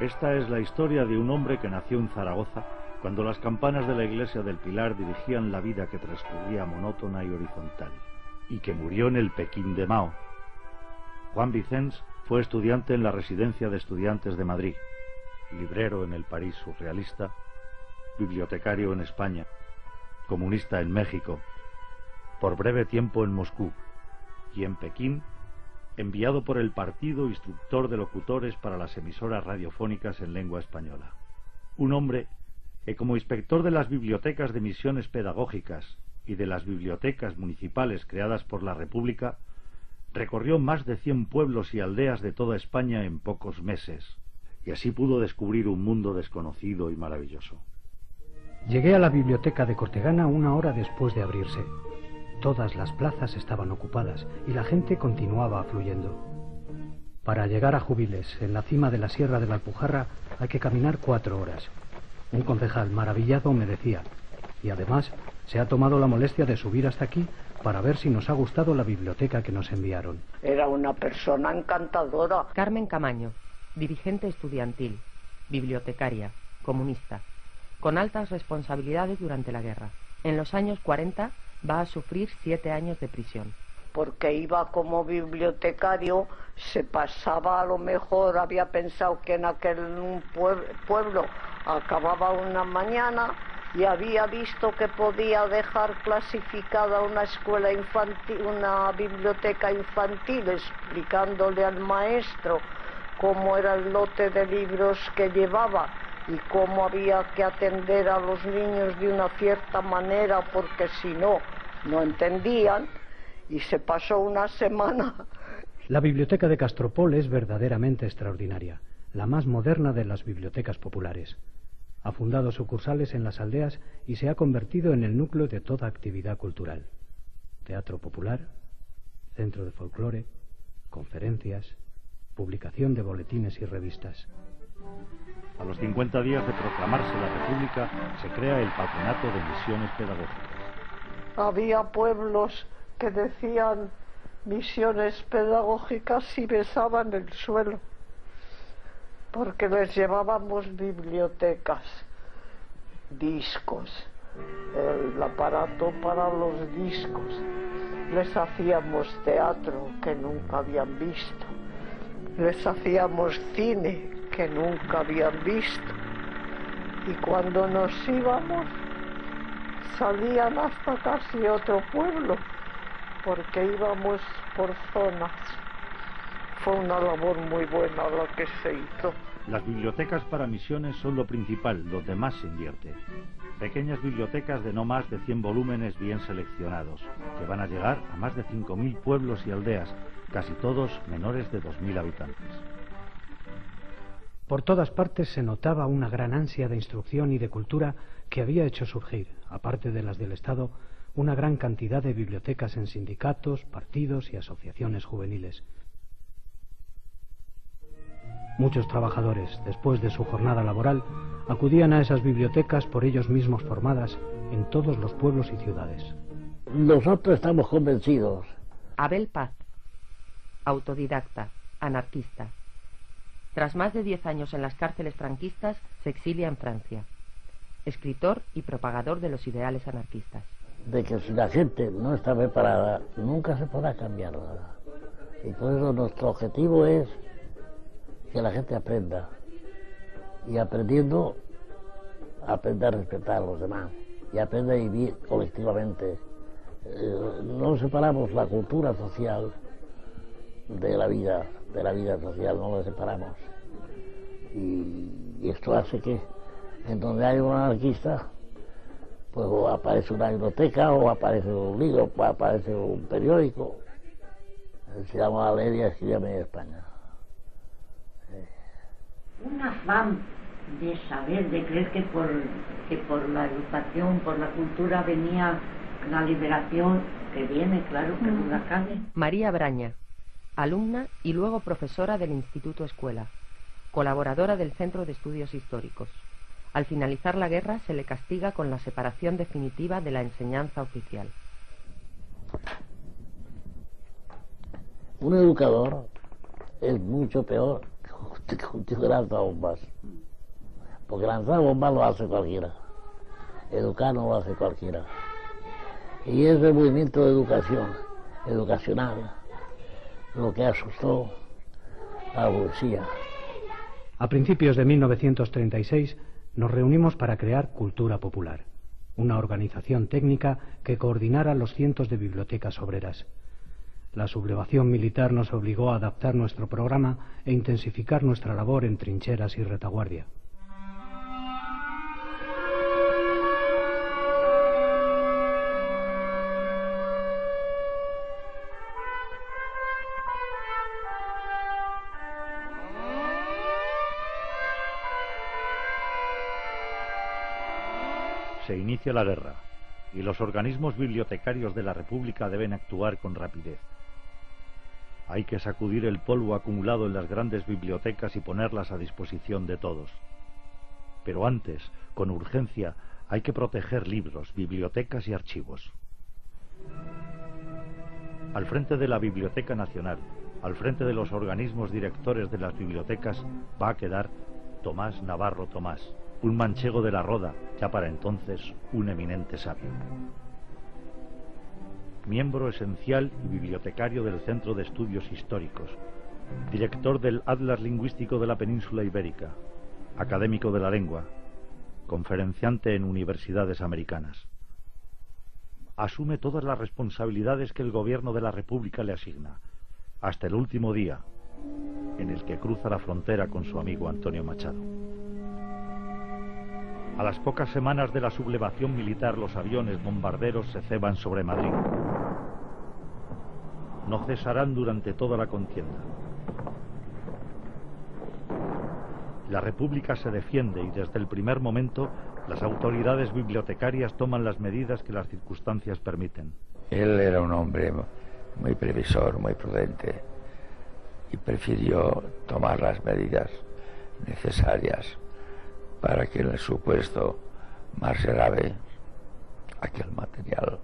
Esta es la historia de un hombre que nació en Zaragoza cuando las campanas de la iglesia del Pilar dirigían la vida que transcurría monótona y horizontal, y que murió en el Pekín de Mao. Juan Vicens fue estudiante en la Residencia de Estudiantes de Madrid, librero en el París surrealista, bibliotecario en España, comunista en México, por breve tiempo en Moscú, y en Pekín, enviado por el Partido Instructor de Locutores para las emisoras radiofónicas en lengua española. Un hombre que, como inspector de las bibliotecas de misiones pedagógicas y de las bibliotecas municipales creadas por la República, recorrió más de 100 pueblos y aldeas de toda España en pocos meses, y así pudo descubrir un mundo desconocido y maravilloso. Llegué a la biblioteca de Cortegana 1 hora después de abrirse. Todas las plazas estaban ocupadas y la gente continuaba afluyendo. Para llegar a Jubiles, en la cima de la Sierra de la Alpujarra, hay que caminar 4 horas. Un concejal maravillado me decía, y además se ha tomado la molestia de subir hasta aquí para ver si nos ha gustado la biblioteca que nos enviaron. Era una persona encantadora. Carmen Camaño, dirigente estudiantil, bibliotecaria, comunista, con altas responsabilidades durante la guerra. En los años 40 va a sufrir 7 años de prisión. Porque iba como bibliotecario, se pasaba, a lo mejor había pensado que en aquel pueblo acababa una mañana y había visto que podía dejar clasificada una escuela infantil, una biblioteca infantil, explicándole al maestro cómo era el lote de libros que llevaba y cómo había que atender a los niños de una cierta manera, porque si no, no entendían, y se pasó una semana. La biblioteca de Castropol es verdaderamente extraordinaria, la más moderna de las bibliotecas populares. Ha fundado sucursales en las aldeas y se ha convertido en el núcleo de toda actividad cultural. Teatro popular, centro de folclore, conferencias, publicación de boletines y revistas. A los 50 días de proclamarse la República, se crea el Patronato de Misiones Pedagógicas. Había pueblos que decían misiones pedagógicas y besaban el suelo, porque les llevábamos bibliotecas, discos, el aparato para los discos, les hacíamos teatro que nunca habían visto, les hacíamos cine que nunca habían visto, y cuando nos íbamos salían hasta casi otro pueblo, porque íbamos por zonas. Fue una labor muy buena la que se hizo. Las bibliotecas para misiones son lo principal, donde más se invierte. Pequeñas bibliotecas de no más de 100 volúmenes bien seleccionados, que van a llegar a más de 5.000 pueblos y aldeas, casi todos menores de 2.000 habitantes. Por todas partes se notaba una gran ansia de instrucción y de cultura que había hecho surgir, aparte de las del Estado, una gran cantidad de bibliotecas en sindicatos, partidos y asociaciones juveniles. Muchos trabajadores, después de su jornada laboral, acudían a esas bibliotecas por ellos mismos formadas en todos los pueblos y ciudades. Nosotros estamos convencidos. Abel Paz, autodidacta, anarquista. Tras más de 10 años en las cárceles franquistas, se exilia en Francia. Escritor y propagador de los ideales anarquistas. De que si la gente no está preparada, nunca se podrá cambiar nada. Y por eso nuestro objetivo es que la gente aprenda. Y aprendiendo, aprenda a respetar a los demás. Y aprenda a vivir colectivamente. No separamos la cultura social de la vida social, no la separamos. Y esto hace que en donde hay un anarquista, pues o aparece una biblioteca, o aparece un libro, o aparece un periódico. Se llama Valeria, escríbeme en España. Un afán de saber, de creer que por la educación, por la cultura venía la liberación, que viene, claro, que duda cabe. María Braña, alumna y luego profesora del Instituto Escuela, colaboradora del Centro de Estudios Históricos. Al finalizar la guerra se le castiga con la separación definitiva de la enseñanza oficial. Un educador es mucho peor bombas. Porque lanzar bombas lo hace cualquiera. Educar no lo hace cualquiera. Y ese movimiento de educación, educacional, lo que asustó a la policía. A principios de 1936 nos reunimos para crear Cultura Popular, una organización técnica que coordinara los cientos de bibliotecas obreras. La sublevación militar nos obligó a adaptar nuestro programa e intensificar nuestra labor en trincheras y retaguardia. Se inicia la guerra y los organismos bibliotecarios de la República deben actuar con rapidez. Hay que sacudir el polvo acumulado en las grandes bibliotecas y ponerlas a disposición de todos. Pero antes, con urgencia, hay que proteger libros, bibliotecas y archivos. Al frente de la Biblioteca Nacional, al frente de los organismos directores de las bibliotecas, va a quedar Tomás Navarro Tomás, un manchego de la Roda, ya para entonces un eminente sabio. Miembro esencial y bibliotecario del Centro de Estudios Históricos, director del Atlas Lingüístico de la Península Ibérica, académico de la lengua, conferenciante en universidades americanas. Asume todas las responsabilidades que el gobierno de la República le asigna, hasta el último día en el que cruza la frontera con su amigo Antonio Machado. A las pocas semanas de la sublevación militar, los aviones bombarderos se ceban sobre Madrid. No cesarán durante toda la contienda. La República se defiende y desde el primer momento las autoridades bibliotecarias toman las medidas que las circunstancias permiten. Él era un hombre muy previsor, muy prudente, y prefirió tomar las medidas necesarias para que en el supuesto más grave aquel material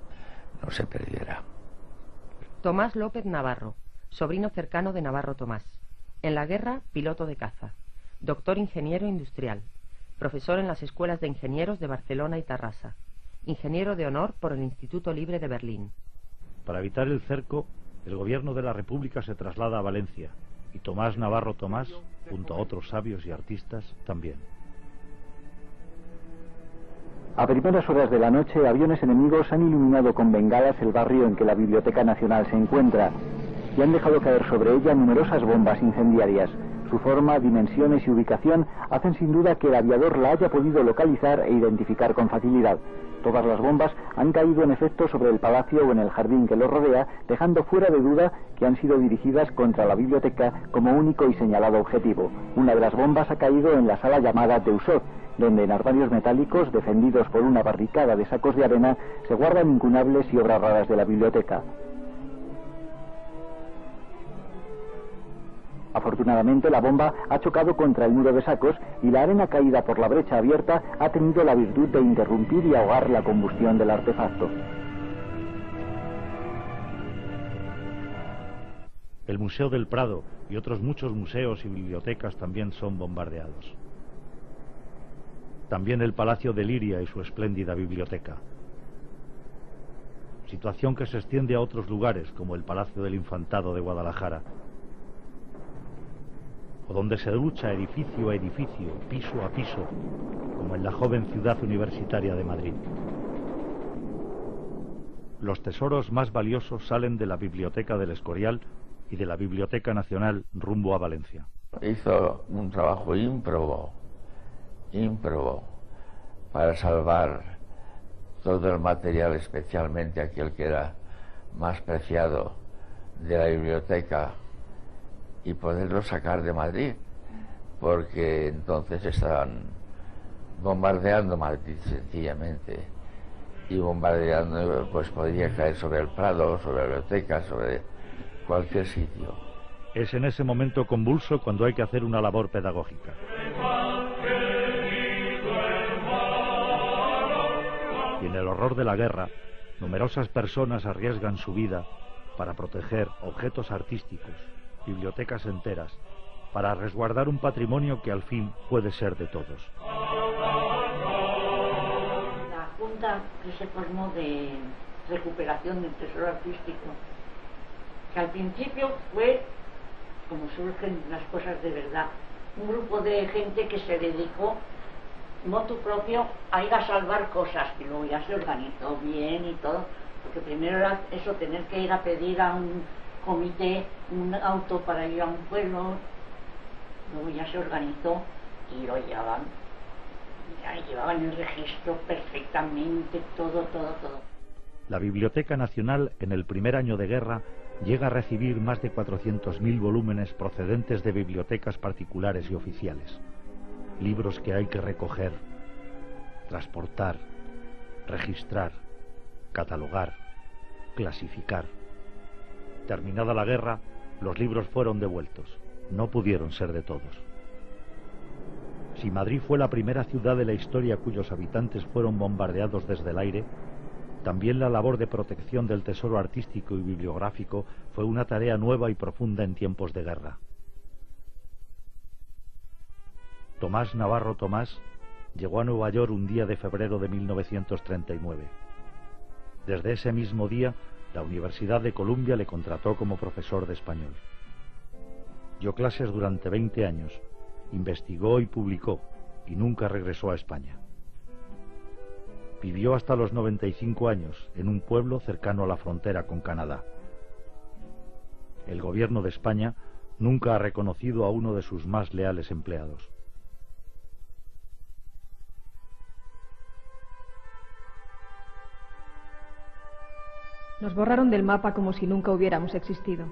no se perdiera. Tomás López Navarro, sobrino cercano de Navarro Tomás. En la guerra, piloto de caza. Doctor ingeniero industrial. Profesor en las escuelas de ingenieros de Barcelona y Tarrasa. Ingeniero de honor por el Instituto Libre de Berlín. Para evitar el cerco, el gobierno de la República se traslada a Valencia y Tomás Navarro Tomás, junto a otros sabios y artistas, también. A primeras horas de la noche, aviones enemigos han iluminado con bengalas el barrio en que la Biblioteca Nacional se encuentra y han dejado caer sobre ella numerosas bombas incendiarias. Su forma, dimensiones y ubicación hacen sin duda que el aviador la haya podido localizar e identificar con facilidad. Todas las bombas han caído en efecto sobre el palacio o en el jardín que lo rodea, dejando fuera de duda que han sido dirigidas contra la biblioteca como único y señalado objetivo. Una de las bombas ha caído en la sala llamada Teusot, donde en armarios metálicos, defendidos por una barricada de sacos de arena, se guardan incunables y obras raras de la biblioteca. Afortunadamente, la bomba ha chocado contra el muro de sacos y la arena caída por la brecha abierta ha tenido la virtud de interrumpir y ahogar la combustión del artefacto. El Museo del Prado y otros muchos museos y bibliotecas también son bombardeados. También el Palacio de Liria y su espléndida biblioteca. Situación que se extiende a otros lugares, como el Palacio del Infantado de Guadalajara, o donde se lucha edificio a edificio, piso a piso, como en la joven ciudad universitaria de Madrid. Los tesoros más valiosos salen de la Biblioteca del Escorial y de la Biblioteca Nacional rumbo a Valencia. Hizo un trabajo ímprobo para salvar todo el material, especialmente aquel que era más preciado de la biblioteca, y poderlo sacar de Madrid, porque entonces estaban bombardeando Madrid sencillamente, y bombardeando pues podría caer sobre el Prado, sobre la biblioteca, sobre cualquier sitio. Es en ese momento convulso cuando hay que hacer una labor pedagógica. Y en el horror de la guerra, numerosas personas arriesgan su vida para proteger objetos artísticos, bibliotecas enteras, para resguardar un patrimonio que al fin puede ser de todos. La junta que se formó de recuperación del tesoro artístico, que al principio fue, como surgen las cosas de verdad, un grupo de gente que se dedicó motu propio a ir a salvar cosas, y luego ya se organizó bien y todo, porque primero era eso, tener que ir a pedir a un comité un auto para ir a un pueblo, luego ya se organizó y lo llevaban, ya llevaban el registro perfectamente, todo. La Biblioteca Nacional en el primer año de guerra llega a recibir más de 400.000 volúmenes procedentes de bibliotecas particulares y oficiales. Libros que hay que recoger, transportar, registrar, catalogar, clasificar. Terminada la guerra, los libros fueron devueltos. No pudieron ser de todos. Si Madrid fue la primera ciudad de la historia cuyos habitantes fueron bombardeados desde el aire, también la labor de protección del tesoro artístico y bibliográfico fue una tarea nueva y profunda en tiempos de guerra. Tomás Navarro Tomás llegó a Nueva York un día de febrero de 1939. Desde ese mismo día, la Universidad de Columbia le contrató como profesor de español. Dio clases durante 20 años, investigó y publicó, y nunca regresó a España. Vivió hasta los 95 años en un pueblo cercano a la frontera con Canadá. El gobierno de España nunca ha reconocido a uno de sus más leales empleados. Nos borraron del mapa como si nunca hubiéramos existido.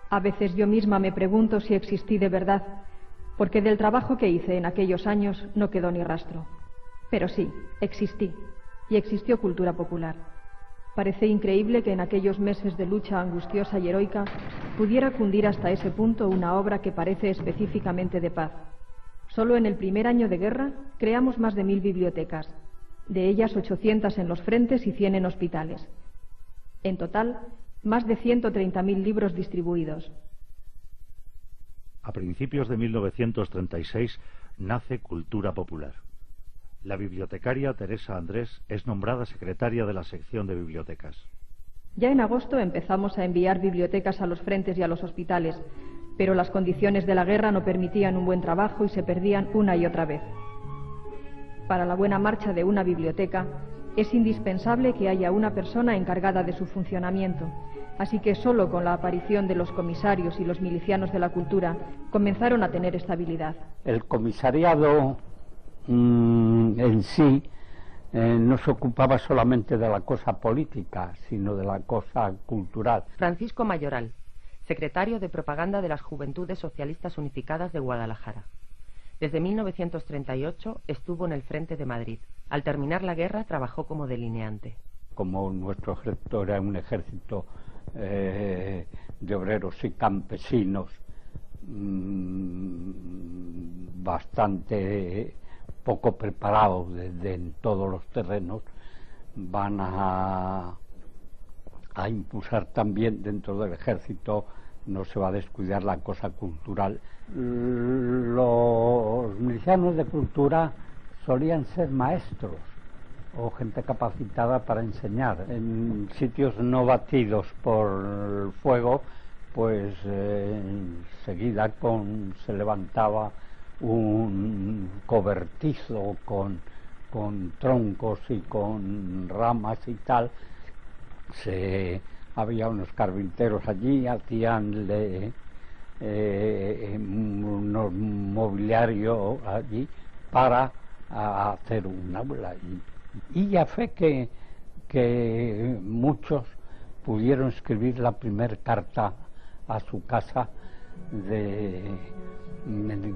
A veces yo misma me pregunto si existí de verdad, porque del trabajo que hice en aquellos años no quedó ni rastro. Pero sí, existí, y existió cultura popular. Parece increíble que en aquellos meses de lucha angustiosa y heroica pudiera cundir hasta ese punto una obra que parece específicamente de paz. Solo en el primer año de guerra creamos más de 1000 bibliotecas, de ellas 800 en los frentes y 100 en hospitales. En total, más de 130.000 libros distribuidos. A principios de 1936 nace Cultura Popular. La bibliotecaria Teresa Andrés es nombrada secretaria de la sección de bibliotecas. Ya en agosto empezamos a enviar bibliotecas a los frentes y a los hospitales, pero las condiciones de la guerra no permitían un buen trabajo y se perdían una y otra vez. Para la buena marcha de una biblioteca, es indispensable que haya una persona encargada de su funcionamiento, así que solo con la aparición de los comisarios y los milicianos de la cultura comenzaron a tener estabilidad. El comisariado en sí no se ocupaba solamente de la cosa política, sino de la cosa cultural. Francisco Mayoral, secretario de Propaganda de las Juventudes Socialistas Unificadas de Guadalajara. Desde 1938 estuvo en el frente de Madrid. Al terminar la guerra trabajó como delineante. Como nuestro ejército era un ejército de obreros y campesinos bastante poco preparados en todos los terrenos, van a impulsar también dentro del ejército, no se va a descuidar la cosa cultural. Los milicianos de cultura solían ser maestros o gente capacitada para enseñar. En sitios no batidos por fuego, pues enseguida se levantaba un cobertizo con troncos y con ramas y tal. Había unos carpinteros allí, hacían unos mobiliario allí para hacer un aula. Y ya fue que muchos pudieron escribir la primera carta a su casa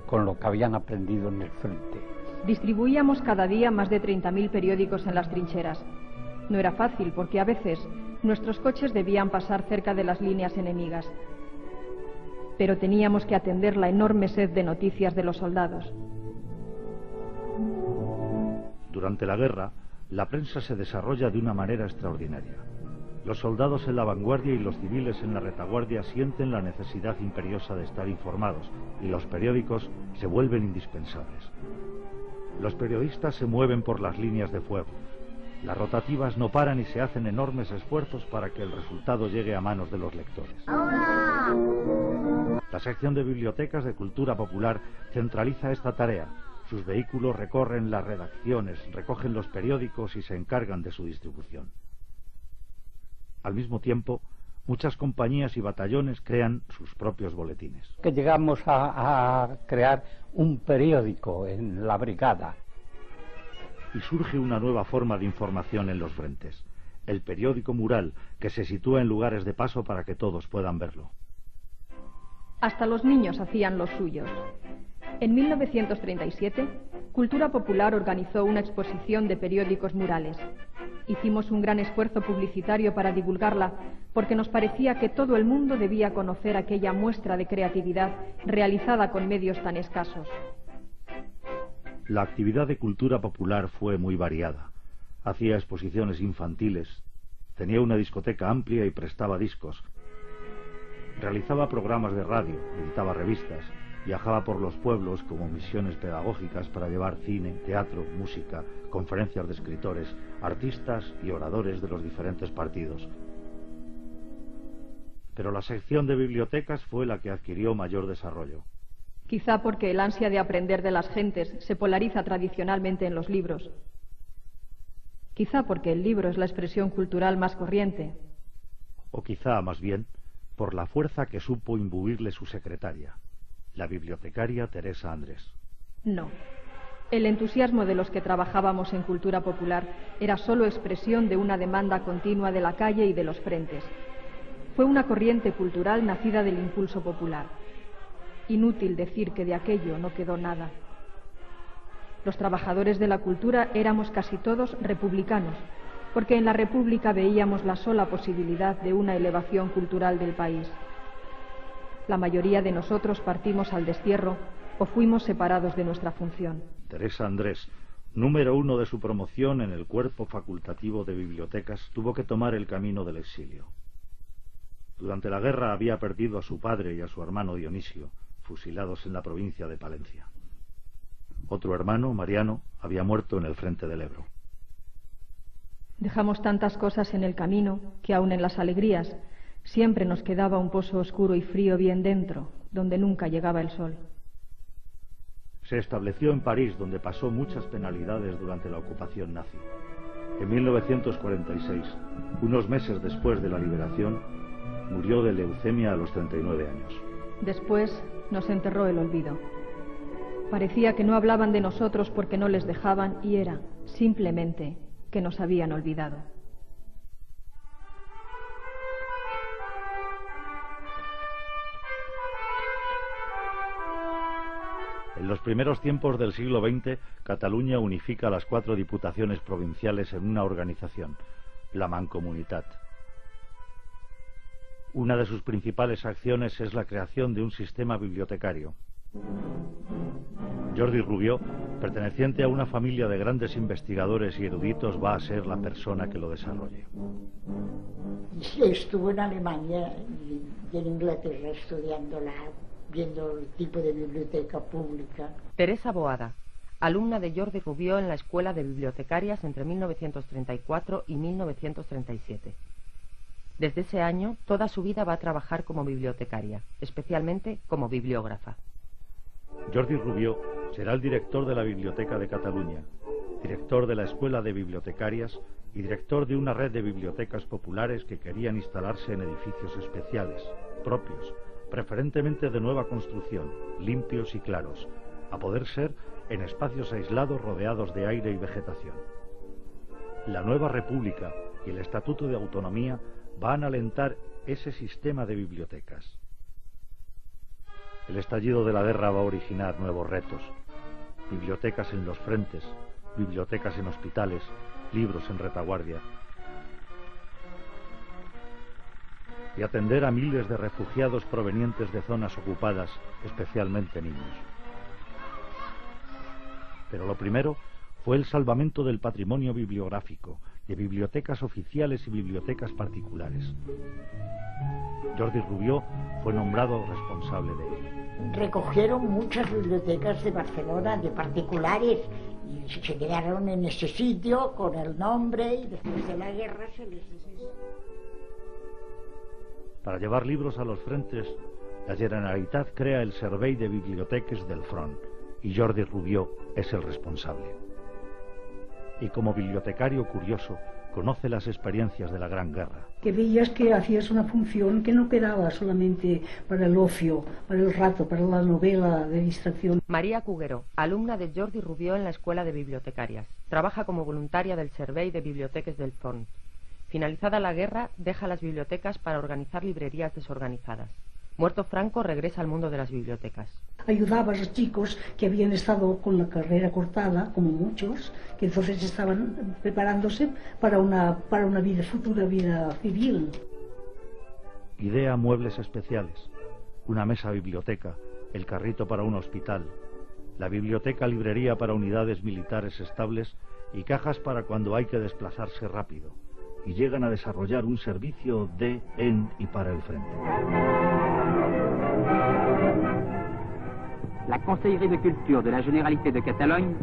con lo que habían aprendido en el frente. Distribuíamos cada día más de 30.000 periódicos en las trincheras. No era fácil porque a veces nuestros coches debían pasar cerca de las líneas enemigas. Pero teníamos que atender la enorme sed de noticias de los soldados. Durante la guerra, la prensa se desarrolla de una manera extraordinaria. Los soldados en la vanguardia y los civiles en la retaguardia sienten la necesidad imperiosa de estar informados, y los periódicos se vuelven indispensables. Los periodistas se mueven por las líneas de fuego. Las rotativas no paran y se hacen enormes esfuerzos para que el resultado llegue a manos de los lectores. La sección de bibliotecas de cultura popular centraliza esta tarea. Sus vehículos recorren las redacciones, recogen los periódicos y se encargan de su distribución. Al mismo tiempo, muchas compañías y batallones crean sus propios boletines. Que llegamos a crear un periódico en la brigada. Y surge una nueva forma de información en los frentes, el periódico mural, que se sitúa en lugares de paso para que todos puedan verlo. Hasta los niños hacían los suyos. En 1937, Cultura Popular organizó una exposición de periódicos murales. Hicimos un gran esfuerzo publicitario para divulgarla, porque nos parecía que todo el mundo debía conocer aquella muestra de creatividad realizada con medios tan escasos. La actividad de Cultura Popular fue muy variada. Hacía exposiciones infantiles, tenía una discoteca amplia y prestaba discos. Realizaba programas de radio, editaba revistas, viajaba por los pueblos como misiones pedagógicas para llevar cine, teatro, música, conferencias de escritores, artistas y oradores de los diferentes partidos. Pero la sección de bibliotecas fue la que adquirió mayor desarrollo. Quizá porque el ansia de aprender de las gentes se polariza tradicionalmente en los libros. Quizá porque el libro es la expresión cultural más corriente. O quizá, más bien, por la fuerza que supo imbuirle su secretaria, la bibliotecaria Teresa Andrés. No. El entusiasmo de los que trabajábamos en Cultura Popular era solo expresión de una demanda continua de la calle y de los frentes. Fue una corriente cultural nacida del impulso popular. Inútil decir que de aquello no quedó nada. Los trabajadores de la cultura éramos casi todos republicanos, porque en la República veíamos la sola posibilidad de una elevación cultural del país. La mayoría de nosotros partimos al destierro o fuimos separados de nuestra función. Teresa Andrés, número 1 de su promoción en el cuerpo facultativo de bibliotecas, tuvo que tomar el camino del exilio. Durante la guerra había perdido a su padre y a su hermano Dionisio, fusilados en la provincia de Palencia. Otro hermano, Mariano, había muerto en el frente del Ebro. Dejamos tantas cosas en el camino que aun en las alegrías siempre nos quedaba un pozo oscuro y frío bien dentro, donde nunca llegaba el sol. Se estableció en París, donde pasó muchas penalidades durante la ocupación nazi. En 1946, unos meses después de la liberación, murió de leucemia a los 39 años. Después nos enterró el olvido. Parecía que no hablaban de nosotros porque no les dejaban y era, simplemente, que nos habían olvidado. En los primeros tiempos del siglo XX, Cataluña unifica las 4 diputaciones provinciales en una organización, la Mancomunitat. Una de sus principales acciones es la creación de un sistema bibliotecario. Jordi Rubió, perteneciente a una familia de grandes investigadores y eruditos, va a ser la persona que lo desarrolle. Estuvo en Alemania y en Inglaterra viendo el tipo de biblioteca pública. Teresa Boada, alumna de Jordi Rubió en la Escuela de Bibliotecarias entre 1934 y 1937. Desde ese año, toda su vida va a trabajar como bibliotecaria, especialmente como bibliógrafa. Jordi Rubió será el director de la Biblioteca de Cataluña, director de la Escuela de Bibliotecarias y director de una red de bibliotecas populares que querían instalarse en edificios especiales, propios, preferentemente de nueva construcción, limpios y claros, a poder ser en espacios aislados rodeados de aire y vegetación. La nueva República y el Estatuto de Autonomía van a alentar ese sistema de bibliotecas. El estallido de la guerra va a originar nuevos retos: bibliotecas en los frentes, bibliotecas en hospitales, libros en retaguardia. Y atender a miles de refugiados provenientes de zonas ocupadas, especialmente niños. Pero lo primero fue el salvamento del patrimonio bibliográfico, de bibliotecas oficiales y bibliotecas particulares. Jordi Rubió fue nombrado responsable de ello. Recogieron muchas bibliotecas de Barcelona, de particulares, y se quedaron en ese sitio con el nombre, y después de la guerra se les... Para llevar libros a los frentes, la Generalitat crea el Servei de Biblioteques del Front, y Jordi Rubió es el responsable. Y como bibliotecario curioso, conoce las experiencias de la Gran Guerra. Que veías que hacías una función que no quedaba solamente para el ocio, para el rato, para la novela de distracción. María Cuguero, alumna de Jordi Rubió en la Escuela de Bibliotecarias. Trabaja como voluntaria del Servei de Biblioteques del Front. Finalizada la guerra, deja las bibliotecas para organizar librerías desorganizadas. Muerto Franco, regresa al mundo de las bibliotecas. Ayudaba a los chicos que habían estado con la carrera cortada, como muchos, que entonces estaban preparándose para una vida futura, vida civil. Idea muebles especiales, una mesa biblioteca, el carrito para un hospital, la biblioteca librería para unidades militares estables y cajas para cuando hay que desplazarse rápido. Y llegan a desarrollar un servicio de, en y para el frente. La Conseillerie de Culture de la Généralité de Catalogne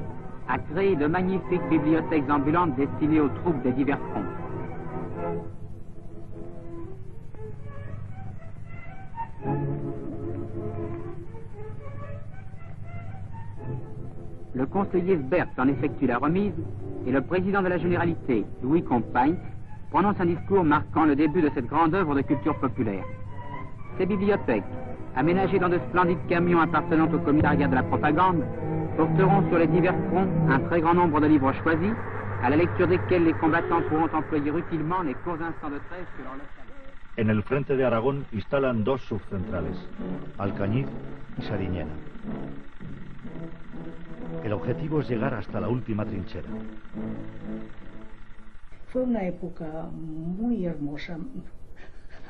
a créé de magnifiques bibliothèques ambulantes destinées aux troupes des divers fronts. Le conseiller Sbert en effectue la remise et le président de la Généralité, Louis Compagne, prononce un discours marquant le début de cette grande œuvre de culture populaire. Ces bibliothèques, aménagées dans de splendides camions appartenant au commissariat de la propagande, porteront sur les divers fronts un très grand nombre de livres choisis, à la lecture desquels les combattants pourront employer utilement les courts instants de trêve que leur laisse. En el frente de Aragón instalan dos subcentrales, Alcañiz y Sariñena. El objetivo es llegar hasta la última trinchera. Fue una época muy hermosa,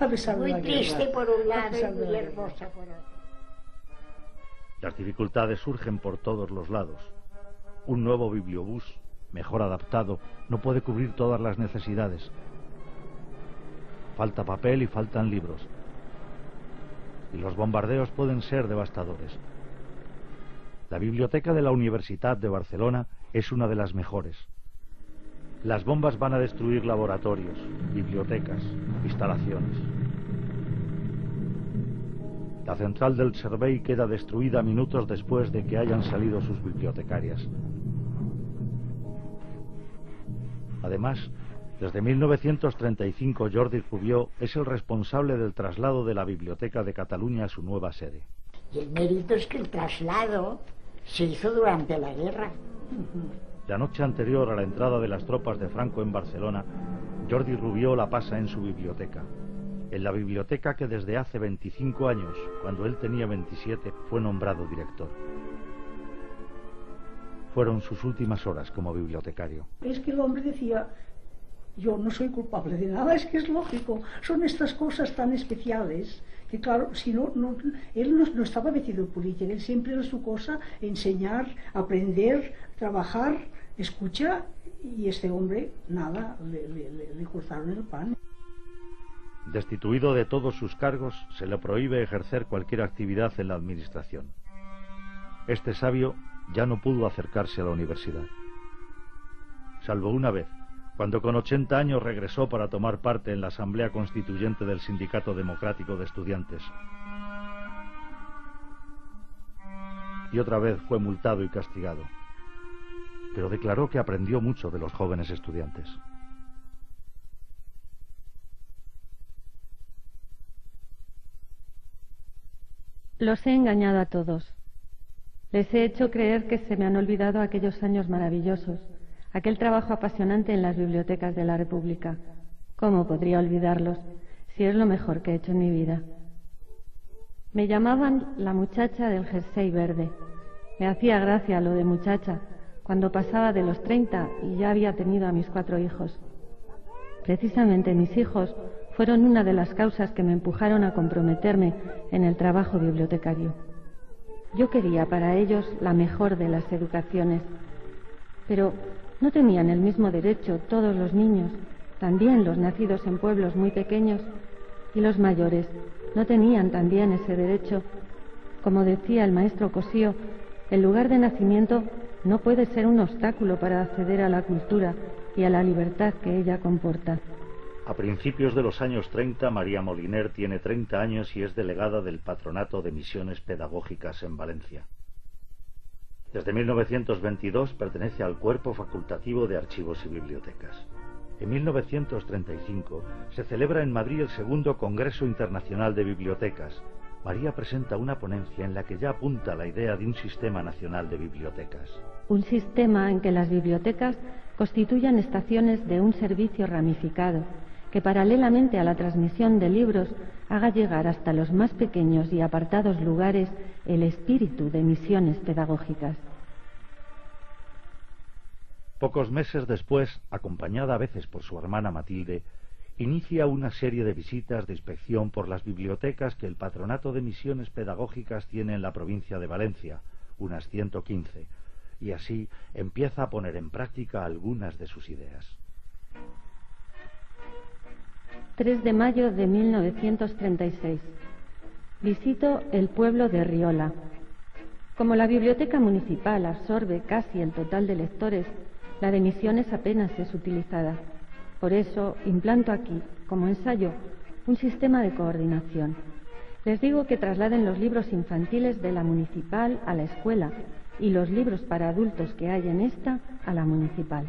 a pesar de la guerra. Muy triste por un lado y muy hermosa por otro. Las dificultades surgen por todos los lados. Un nuevo bibliobús, mejor adaptado, no puede cubrir todas las necesidades. Falta papel y faltan libros. Y los bombardeos pueden ser devastadores. La biblioteca de la Universitat de Barcelona es una de las mejores. Las bombas van a destruir laboratorios, bibliotecas, instalaciones. La central del Servei queda destruida minutos después de que hayan salido sus bibliotecarias. Además, desde 1935 Jordi Rubió es el responsable del traslado de la Biblioteca de Cataluña a su nueva sede. Y el mérito es que el traslado se hizo durante la guerra. La noche anterior a la entrada de las tropas de Franco en Barcelona, Jordi Rubió la pasa en su biblioteca. En la biblioteca que desde hace 25 años, cuando él tenía 27, fue nombrado director. Fueron sus últimas horas como bibliotecario. Es que el hombre decía, yo no soy culpable de nada, es que es lógico, son estas cosas tan especiales, que claro, si no, él no estaba metido en política, él siempre era su cosa, enseñar, aprender, trabajar, escucha, y este hombre, nada, le cortaron el pan. Destituido de todos sus cargos, se le prohíbe ejercer cualquier actividad en la administración. Este sabio ya no pudo acercarse a la universidad. Salvo una vez, cuando con 80 años regresó para tomar parte en la Asamblea Constituyente del Sindicato Democrático de Estudiantes. Y otra vez fue multado y castigado. Pero declaró que aprendió mucho de los jóvenes estudiantes. Los he engañado a todos. Les he hecho creer que se me han olvidado aquellos años maravillosos, aquel trabajo apasionante en las bibliotecas de la República. ¿Cómo podría olvidarlos, si es lo mejor que he hecho en mi vida? Me llamaban la muchacha del jersey verde. Me hacía gracia lo de muchacha, cuando pasaba de los 30 y ya había tenido a mis 4 hijos. Precisamente mis hijos fueron una de las causas que me empujaron a comprometerme en el trabajo bibliotecario. Yo quería para ellos la mejor de las educaciones, pero No tenían el mismo derecho todos los niños, también los nacidos en pueblos muy pequeños, y los mayores no tenían también ese derecho. Como decía el maestro Cosío, el lugar de nacimiento no puede ser un obstáculo para acceder a la cultura y a la libertad que ella comporta. A principios de los años 30, María Moliner tiene 30 años y es delegada del Patronato de Misiones Pedagógicas en Valencia. Desde 1922 pertenece al Cuerpo Facultativo de Archivos y Bibliotecas. En 1935 se celebra en Madrid el segundo Congreso Internacional de Bibliotecas. María presenta una ponencia en la que ya apunta la idea de un sistema nacional de bibliotecas. Un sistema en que las bibliotecas constituyan estaciones de un servicio ramificado, que paralelamente a la transmisión de libros haga llegar hasta los más pequeños y apartados lugares el espíritu de misiones pedagógicas. Pocos meses después, acompañada a veces por su hermana Matilde, inicia una serie de visitas de inspección por las bibliotecas que el Patronato de Misiones Pedagógicas tiene en la provincia de Valencia, unas 115, y así empieza a poner en práctica algunas de sus ideas. 3 de mayo de 1936. Visito el pueblo de Riola. Como la biblioteca municipal absorbe casi el total de lectores, la de Misiones apenas es utilizada. Por eso implanto aquí, como ensayo, un sistema de coordinación. Les digo que trasladen los libros infantiles de la municipal a la escuela y los libros para adultos que hay en esta a la municipal.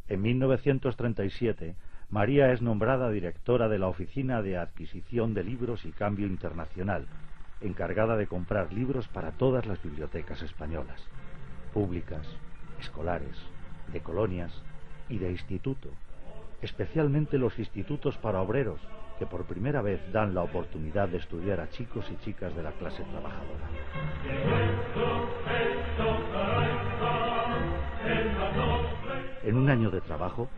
En 1937, María es nombrada directora de la Oficina de Adquisición de Libros y Cambio Internacional, encargada de comprar libros para todas las bibliotecas españolas, públicas, escolares, de colonias y de instituto, especialmente los institutos para obreros, que por primera vez dan la oportunidad de estudiar a chicos y chicas de la clase trabajadora. En un año de trabajo,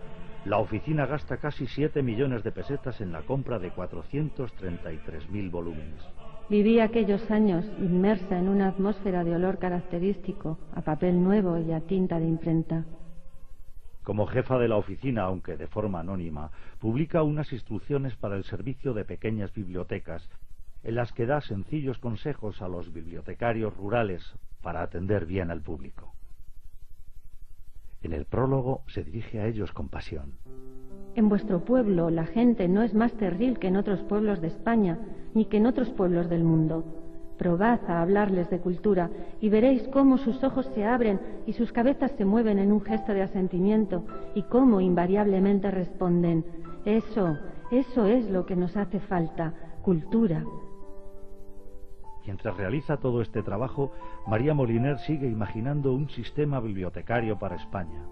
la oficina gasta casi 7 millones de pesetas en la compra de 433.000 volúmenes. Viví aquellos años inmersa en una atmósfera de olor característico, a papel nuevo y a tinta de imprenta. Como jefa de la oficina, aunque de forma anónima, publica unas instrucciones para el servicio de pequeñas bibliotecas, en las que da sencillos consejos a los bibliotecarios rurales para atender bien al público. En el prólogo se dirige a ellos con pasión. En vuestro pueblo la gente no es más terril que en otros pueblos de España, ni que en otros pueblos del mundo. Probad a hablarles de cultura y veréis cómo sus ojos se abren y sus cabezas se mueven en un gesto de asentimiento y cómo invariablemente responden: eso es lo que nos hace falta, cultura. Mientras realiza todo este trabajo, María Moliner sigue imaginando un sistema bibliotecario para España.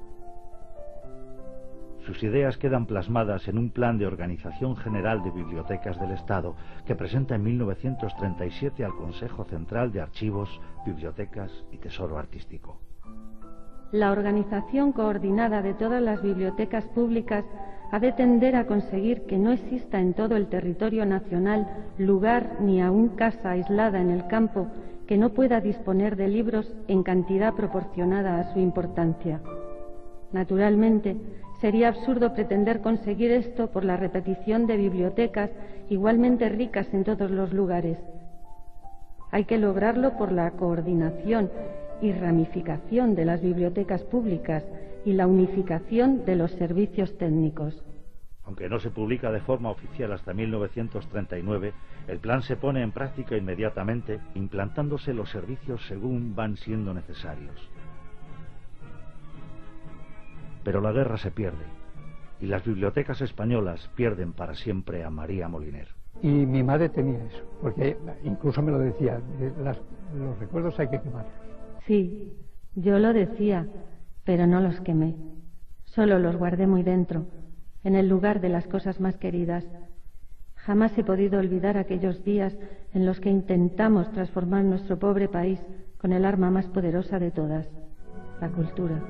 Sus ideas quedan plasmadas en un plan de organización general de bibliotecas del Estado que presenta en 1937 al Consejo Central de Archivos, Bibliotecas y Tesoro Artístico. La organización coordinada de todas las bibliotecas públicas ha de tender a conseguir que no exista en todo el territorio nacional lugar ni aun casa aislada en el campo que no pueda disponer de libros en cantidad proporcionada a su importancia. Naturalmente, sería absurdo pretender conseguir esto por la repetición de bibliotecas igualmente ricas en todos los lugares. Hay que lograrlo por la coordinación y ramificación de las bibliotecas públicas y la unificación de los servicios técnicos. Aunque no se publica de forma oficial hasta 1939, el plan se pone en práctica inmediatamente, implantándose los servicios según van siendo necesarios. Pero la guerra se pierde, y las bibliotecas españolas pierden para siempre a María Moliner. Y mi madre tenía eso, porque incluso me lo decía, los recuerdos hay que quemarlos. Sí, yo lo decía, pero no los quemé. Solo los guardé muy dentro, en el lugar de las cosas más queridas. Jamás he podido olvidar aquellos días en los que intentamos transformar nuestro pobre país con el arma más poderosa de todas, la cultura.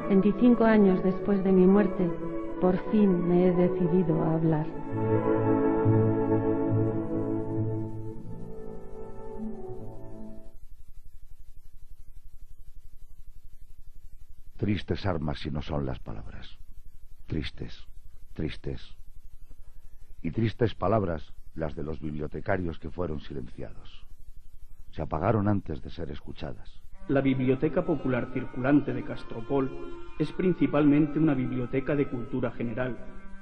25 años después de mi muerte, Por fin me he decidido a hablar. Tristes armas si no son las palabras. Tristes, tristes. Y tristes palabras las de los bibliotecarios que fueron silenciados. Se apagaron antes de ser escuchadas. La Biblioteca Popular Circulante de Castropol es principalmente una biblioteca de cultura general,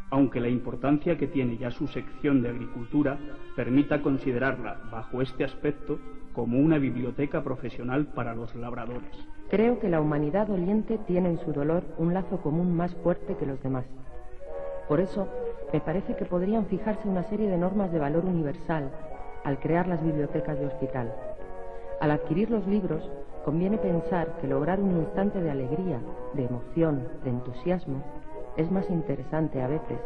aunque la importancia que tiene ya su sección de agricultura permita considerarla, bajo este aspecto, como una biblioteca profesional para los labradores. Creo que la humanidad doliente tiene en su dolor un lazo común más fuerte que los demás. Por eso, me parece que podrían fijarse una serie de normas de valor universal al crear las bibliotecas de hospital. Al adquirir los libros, conviene pensar que lograr un instante de alegría, de emoción, de entusiasmo, es más interesante a veces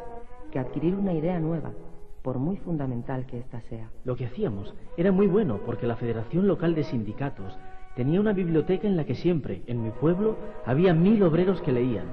que adquirir una idea nueva, por muy fundamental que ésta sea. Lo que hacíamos era muy bueno porque la Federación Local de Sindicatos tenía una biblioteca en la que siempre, en mi pueblo, había 1000 obreros que leían.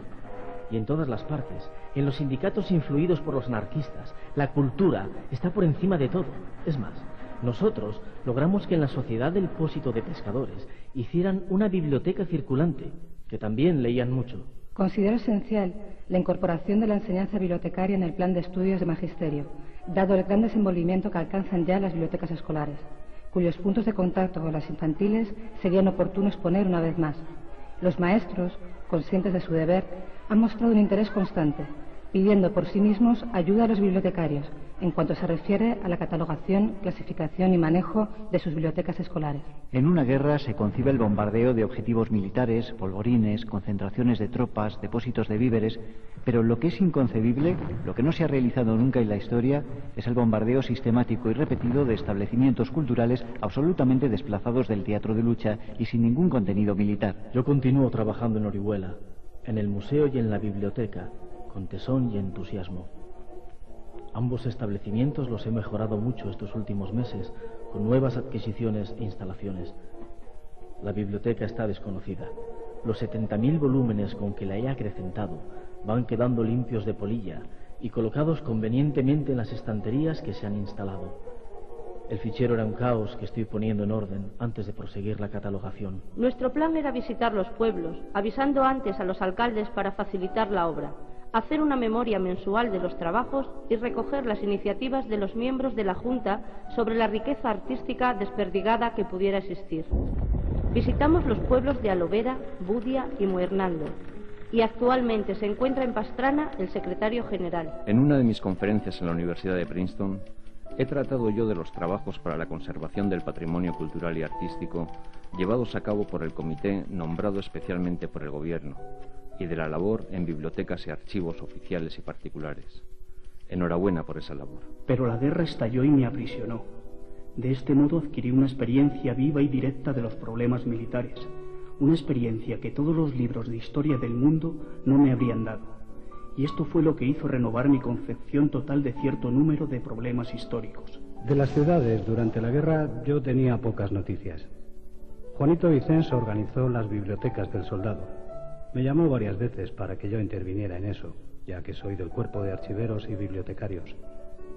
Y en todas las partes, en los sindicatos influidos por los anarquistas, la cultura está por encima de todo. Es más, nosotros logramos que en la Sociedad del Pósito de Pescadores hicieran una biblioteca circulante, que también leían mucho. Considero esencial la incorporación de la enseñanza bibliotecaria en el plan de estudios de magisterio, dado el gran desenvolvimiento que alcanzan ya las bibliotecas escolares, cuyos puntos de contacto con las infantiles serían oportuno exponer una vez más. Los maestros, conscientes de su deber, han mostrado un interés constante, pidiendo por sí mismos ayuda a los bibliotecarios en cuanto se refiere a la catalogación, clasificación y manejo de sus bibliotecas escolares. En una guerra se concibe el bombardeo de objetivos militares, polvorines, concentraciones de tropas, depósitos de víveres, pero lo que es inconcebible, lo que no se ha realizado nunca en la historia, es el bombardeo sistemático y repetido de establecimientos culturales absolutamente desplazados del teatro de lucha y sin ningún contenido militar. Yo continúo trabajando en Orihuela, en el museo y en la biblioteca, con tesón y entusiasmo. Ambos establecimientos los he mejorado mucho estos últimos meses, con nuevas adquisiciones e instalaciones. La biblioteca está desconocida. Los 70.000 volúmenes con que la he acrecentado van quedando limpios de polilla y colocados convenientemente en las estanterías que se han instalado. El fichero era un caos que estoy poniendo en orden antes de proseguir la catalogación. Nuestro plan era visitar los pueblos, avisando antes a los alcaldes para facilitar la obra, hacer una memoria mensual de los trabajos y recoger las iniciativas de los miembros de la Junta sobre la riqueza artística desperdigada que pudiera existir. Visitamos los pueblos de Alovera, Budia y Muernando, y actualmente se encuentra en Pastrana el secretario general. En una de mis conferencias en la Universidad de Princeton, he tratado yo de los trabajos para la conservación del patrimonio cultural y artístico llevados a cabo por el comité nombrado especialmente por el gobierno, y de la labor en bibliotecas y archivos oficiales y particulares. Enhorabuena por esa labor. Pero la guerra estalló y me aprisionó. De este modo adquirí una experiencia viva y directa de los problemas militares, una experiencia que todos los libros de historia del mundo no me habrían dado. Y esto fue lo que hizo renovar mi concepción total de cierto número de problemas históricos. De las ciudades durante la guerra yo tenía pocas noticias. Juanito Vicens organizó las bibliotecas del soldado. Me llamó varias veces para que yo interviniera en eso, ya que soy del cuerpo de archiveros y bibliotecarios.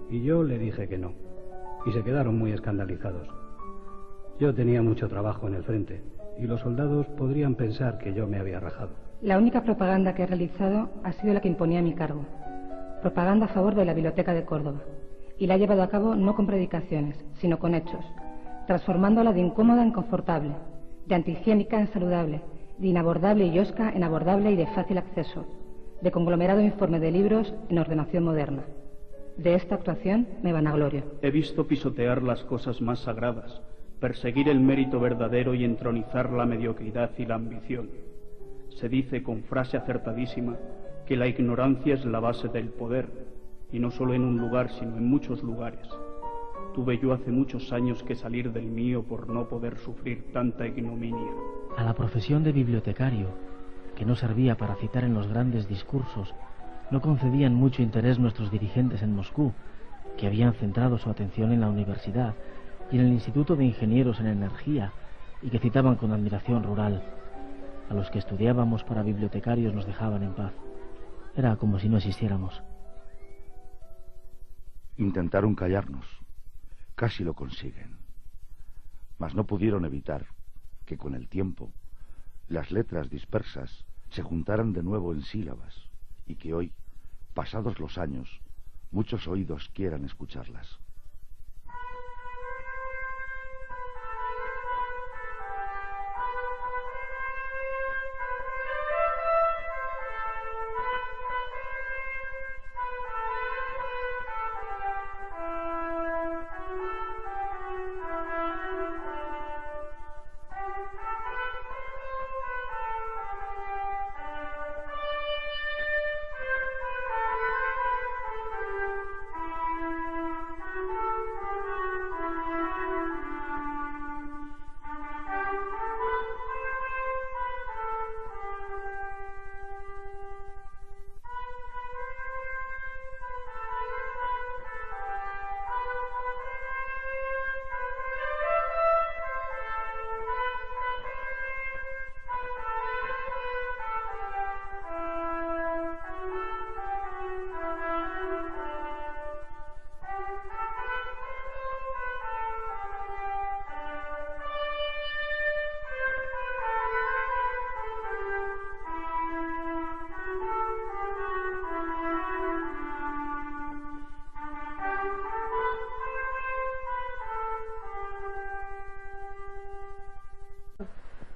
Y yo le dije que no, y se quedaron muy escandalizados. Yo tenía mucho trabajo en el frente, y los soldados podrían pensar que yo me había rajado. La única propaganda que he realizado ha sido la que imponía a mi cargo. Propaganda a favor de la Biblioteca de Córdoba. Y la he llevado a cabo no con predicaciones, sino con hechos, transformándola de incómoda en confortable, de antihigiénica en saludable, de inabordable y hosca en abordable y de fácil acceso, de conglomerado informe de libros en ordenación moderna. De esta actuación me vanaglorio. He visto pisotear las cosas más sagradas, perseguir el mérito verdadero y entronizar la mediocridad y la ambición. Se dice con frase acertadísima que la ignorancia es la base del poder, y no solo en un lugar, sino en muchos lugares. Tuve yo hace muchos años que salir del mío por no poder sufrir tanta ignominia. A la profesión de bibliotecario, que no servía para citar en los grandes discursos, no concedían mucho interés nuestros dirigentes en Moscú, que habían centrado su atención en la universidad y en el Instituto de Ingenieros en Energía, y que citaban con admiración rural. A los que estudiábamos para bibliotecarios nos dejaban en paz. Era como si no existiéramos. Intentaron callarnos. Casi lo consiguen. Mas no pudieron evitar que con el tiempo las letras dispersas se juntaran de nuevo en sílabas y que hoy, pasados los años, muchos oídos quieran escucharlas.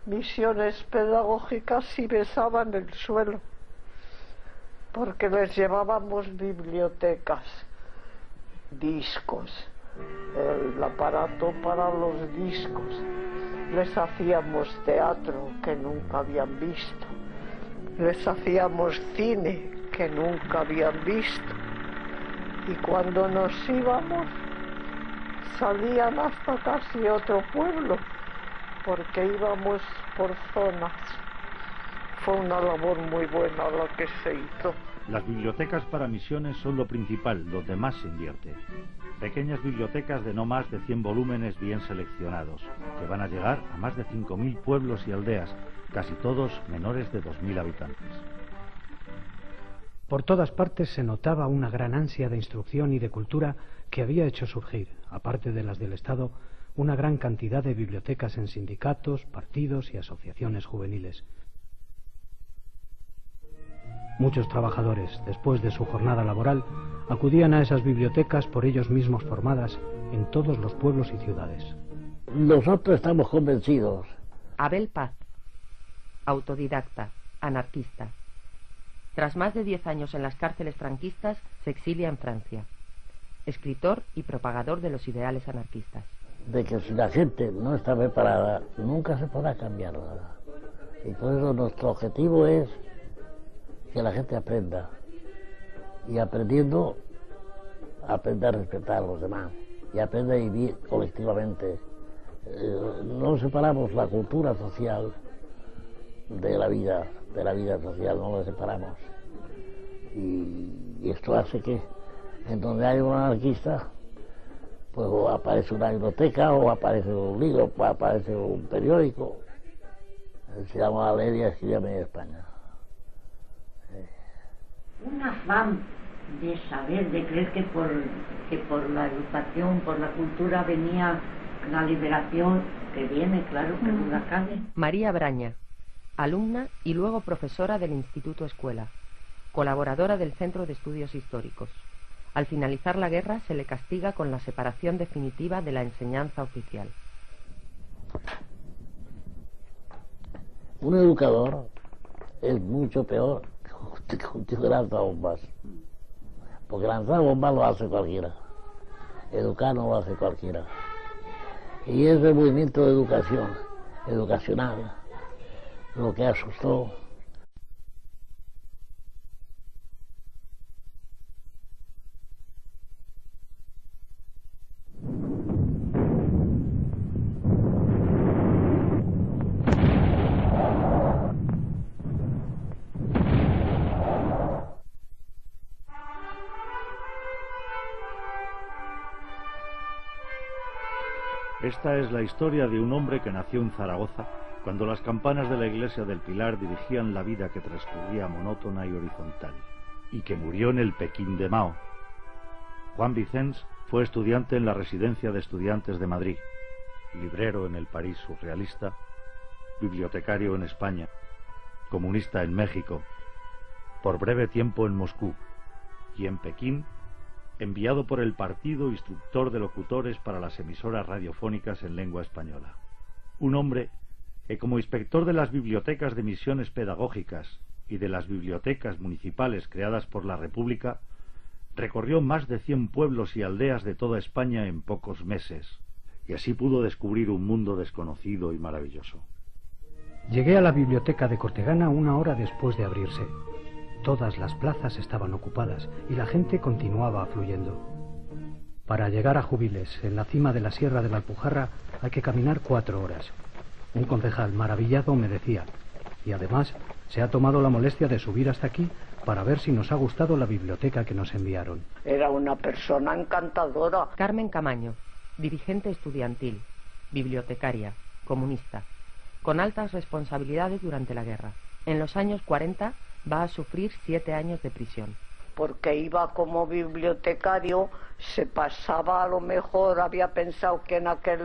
Misiones pedagógicas y besaban el suelo, porque les llevábamos bibliotecas, discos, el aparato para los discos, les hacíamos teatro que nunca habían visto, les hacíamos cine que nunca habían visto, y cuando nos íbamos salían hasta casi otro pueblo, porque íbamos por zonas. Fue una labor muy buena la que se hizo. Las bibliotecas para misiones son lo principal, donde más se invierte. Pequeñas bibliotecas de no más de 100 volúmenes bien seleccionados, que van a llegar a más de 5.000 pueblos y aldeas, casi todos menores de 2.000 habitantes. Por todas partes se notaba una gran ansia de instrucción y de cultura que había hecho surgir, aparte de las del Estado, una gran cantidad de bibliotecas en sindicatos, partidos y asociaciones juveniles. Muchos trabajadores, después de su jornada laboral, acudían a esas bibliotecas por ellos mismos formadas en todos los pueblos y ciudades. Nosotros estamos convencidos. Abel Paz, autodidacta, anarquista. Tras más de 10 años en las cárceles franquistas, se exilia en Francia. Escritor y propagador de los ideales anarquistas. De que si la gente no está preparada, nunca se podrá cambiar nada. Y por eso nuestro objetivo es que la gente aprenda. Y aprendiendo, aprenda a respetar a los demás. Y aprenda a vivir colectivamente. No separamos la cultura social de la vida social, no la separamos. Y esto hace que en donde hay un anarquista, pues o aparece una biblioteca, o aparece un libro, o aparece un periódico. Se llama Aleria, escríbeme en España. Un afán de saber, de creer que por la educación, por la cultura venía la liberación, que viene, claro, que duda cabe. María Braña, alumna y luego profesora del Instituto Escuela, colaboradora del Centro de Estudios Históricos. Al finalizar la guerra se le castiga con la separación definitiva de la enseñanza oficial. Un educador es mucho peor que un tío que lanza bombas. Porque lanzar bombas lo hace cualquiera. Educar no lo hace cualquiera. Y ese movimiento de educación, educacional, lo que asustó. Esta es la historia de un hombre que nació en Zaragoza cuando las campanas de la iglesia del Pilar dirigían la vida que transcurría monótona y horizontal, y que murió en el Pekín de Mao. Juan Vicens fue estudiante en la Residencia de Estudiantes de Madrid, librero en el París surrealista, bibliotecario en España, comunista en México, por breve tiempo en Moscú, y en Pekín, enviado por el partido instructor de locutores para las emisoras radiofónicas en lengua española. Un hombre que, como inspector de las bibliotecas de misiones pedagógicas y de las bibliotecas municipales creadas por la República, recorrió más de 100 pueblos y aldeas de toda España en pocos meses, y así pudo descubrir un mundo desconocido y maravilloso. Llegué a la biblioteca de Cortegana una hora después de abrirse. Todas las plazas estaban ocupadas y la gente continuaba afluyendo. Para llegar a Júbiles, en la cima de la Sierra de la Alpujarra, hay que caminar 4 horas. Un concejal maravillado me decía, y además se ha tomado la molestia de subir hasta aquí para ver si nos ha gustado la biblioteca que nos enviaron. Era una persona encantadora. Carmen Camaño, dirigente estudiantil, bibliotecaria, comunista, con altas responsabilidades durante la guerra. En los años 40 va a sufrir 7 años de prisión. Porque iba como bibliotecario, se pasaba, a lo mejor había pensado que en aquel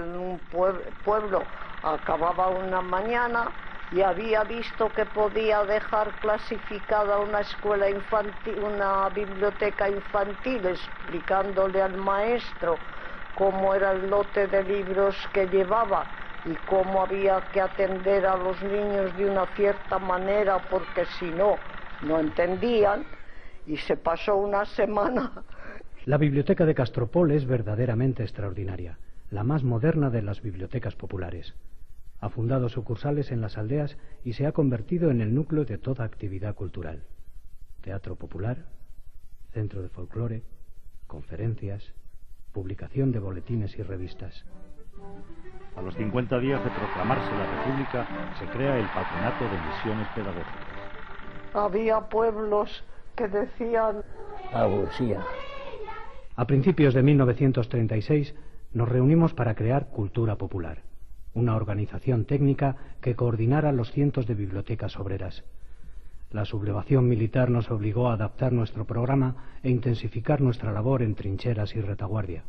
pueblo acababa una mañana y había visto que podía dejar clasificada una escuela infantil, una biblioteca infantil, explicándole al maestro cómo era el lote de libros que llevaba y cómo había que atender a los niños de una cierta manera, porque si no, no entendían, y se pasó una semana. La biblioteca de Castropol es verdaderamente extraordinaria, la más moderna de las bibliotecas populares. Ha fundado sucursales en las aldeas y se ha convertido en el núcleo de toda actividad cultural. Teatro popular, centro de folclore, conferencias, publicación de boletines y revistas. A los 50 días de proclamarse la República, se crea el Patronato de Misiones Pedagógicas. Había pueblos que decían... Abusía. A principios de 1936 nos reunimos para crear Cultura Popular, una organización técnica que coordinara los cientos de bibliotecas obreras. La sublevación militar nos obligó a adaptar nuestro programa e intensificar nuestra labor en trincheras y retaguardia.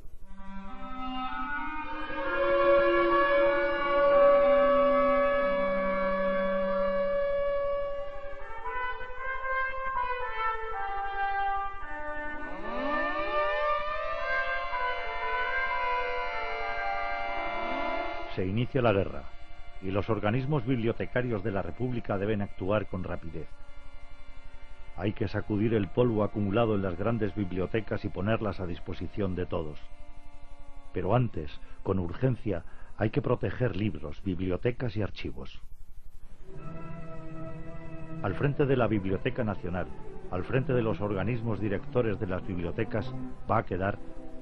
Se inicia la guerra, y los organismos bibliotecarios de la República deben actuar con rapidez. Hay que sacudir el polvo acumulado en las grandes bibliotecas y ponerlas a disposición de todos. Pero antes, con urgencia, hay que proteger libros, bibliotecas y archivos. Al frente de la Biblioteca Nacional, al frente de los organismos directores de las bibliotecas, va a quedar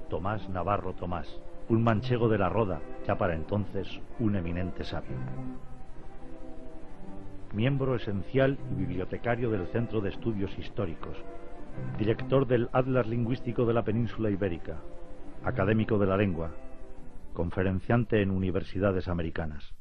Tomás Navarro Tomás, un manchego de la Roda, ya para entonces un eminente sabio. Miembro esencial y bibliotecario del Centro de Estudios Históricos, director del Atlas Lingüístico de la Península Ibérica, académico de la lengua, conferenciante en universidades americanas.